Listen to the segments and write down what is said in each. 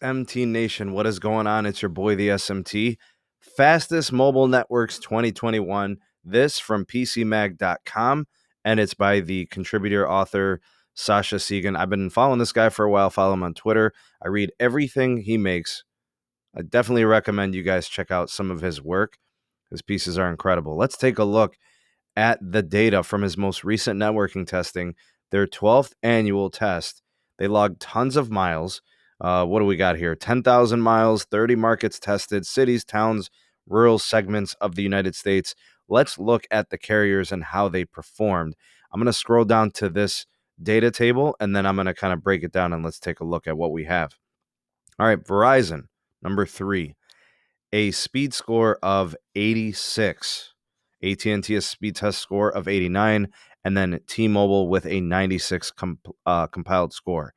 SMT Nation, what is going on? It's your boy, the SMT. Fastest Mobile Networks 2021. This from PCMag.com, and it's by the contributor author Sasha Segan. I've been following this guy for a while. Follow him on Twitter. I read everything he makes. I definitely recommend you guys check out some of his work. His pieces are incredible. Let's take a look at the data from his most recent networking testing, their 12th annual test. They logged tons of miles. What do we got here? 10,000 miles, 30 markets tested, cities, towns, rural segments of the United States. Let's look at the carriers and how they performed. I'm going to scroll down to this data table, and then I'm going to kind of break it down, and let's take a look at what we have. All right, Verizon, number 3, a speed score of 86. AT&T a speed test score of 89, and then T-Mobile with a 96 compiled score.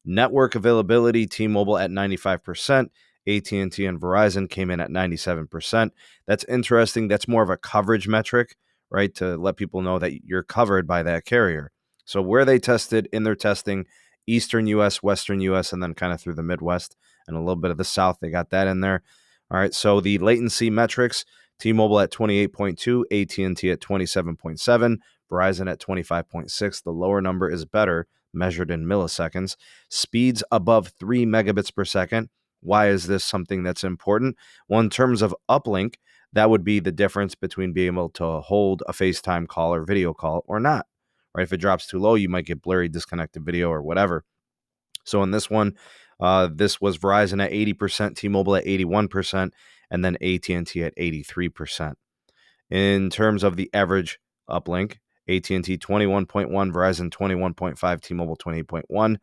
Network availability, T-Mobile at 95%, AT&T and Verizon came in at 97%. That's interesting. That's more of a coverage metric, right, to let people know that you're covered by that carrier. So where they tested in their testing, Eastern U.S., Western U.S., and then kind of through the Midwest and a little bit of the South, they got that in there. All right, so the latency metrics, T-Mobile at 28.2, AT&T at 27.7, Verizon at 25.6. The lower number is better, measured in milliseconds. Speeds above 3 megabits per second. Why is this something that's important? Well, in terms of uplink, that would be the difference between being able to hold a FaceTime call or video call or not. Right? If it drops too low, you might get blurry, disconnected video or whatever. So in this one, this was Verizon at 80%, T-Mobile at 81%, and then AT&T at 83%. In terms of the average uplink, AT&T 21.1, Verizon 21.5, T-Mobile 28.1.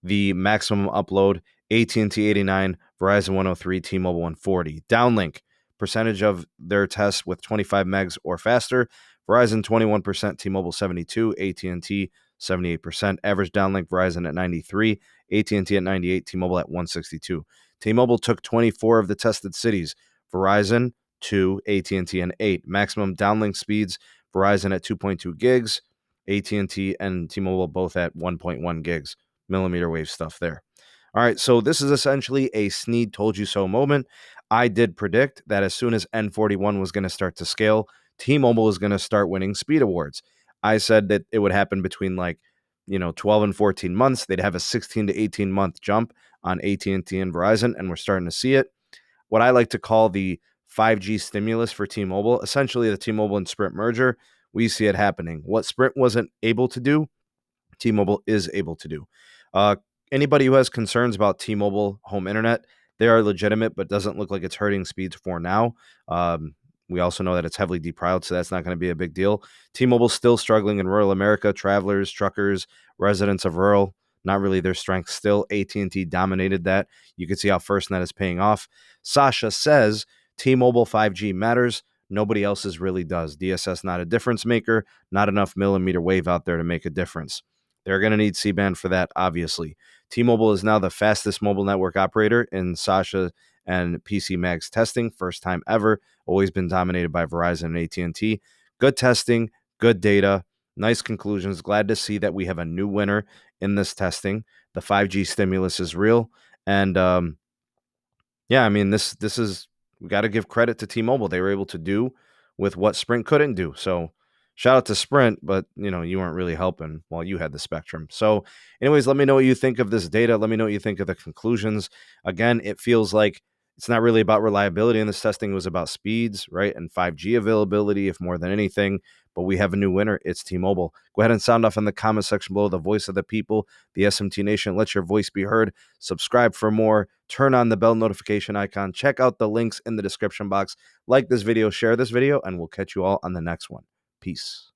The maximum upload, AT&T 89, Verizon 103, T-Mobile 140. Downlink, percentage of their tests with 25 megs or faster, Verizon 21%, T-Mobile 72, AT&T 78%. Average downlink, Verizon at 93, AT&T at 98, T-Mobile at 162. T-Mobile took 24 of the tested cities, Verizon 2, AT&T and 8. Maximum downlink speeds, Verizon at 2.2 gigs, AT&T and T-Mobile both at 1.1 gigs. Millimeter wave stuff there. All right, so this is essentially a Sneed told you so moment. I did predict that as soon as N41 was going to start to scale, T-Mobile is going to start winning speed awards. I said that it would happen between 12 and 14 months. They'd have a 16 to 18 month jump on AT&T and Verizon, and we're starting to see it. What I like to call the 5G stimulus for T-Mobile, essentially the T-Mobile and Sprint merger, we see it happening. What Sprint wasn't able to do, T-Mobile is able to do. Anybody who has concerns about T-Mobile home internet, they are legitimate, but doesn't look like it's hurting speeds for now. We also know that it's heavily deprived, so that's not going to be a big deal. T-Mobile's still struggling in rural America. Travelers, truckers, residents of rural, not really their strength still. AT&T dominated that. You can see how FirstNet is paying off. Sasha says T-Mobile 5G matters. Nobody else's really does. DSS not a difference maker. Not enough millimeter wave out there to make a difference. They're going to need C-band for that, obviously. T-Mobile is now the fastest mobile network operator in Sasha and PC Mag's testing. First time ever. Always been dominated by Verizon and AT&T. Good testing, good data, nice conclusions. Glad to see that we have a new winner in this testing. The 5G stimulus is real. And this is, we got to give credit to T-Mobile. They were able to do with what Sprint couldn't do. So shout out to Sprint, but you weren't really helping while you had the spectrum. So anyways, let me know what you think of this data. Let me know what you think of the conclusions. Again, it feels like it's not really about reliability in this testing. It was about speeds, right? And 5G availability, if more than anything. But we have a new winner. It's T-Mobile. Go ahead and sound off in the comment section below. The voice of the people, the SMT Nation. Let your voice be heard. Subscribe for more. Turn on the bell notification icon. Check out the links in the description box. Like this video, share this video, and we'll catch you all on the next one. Peace.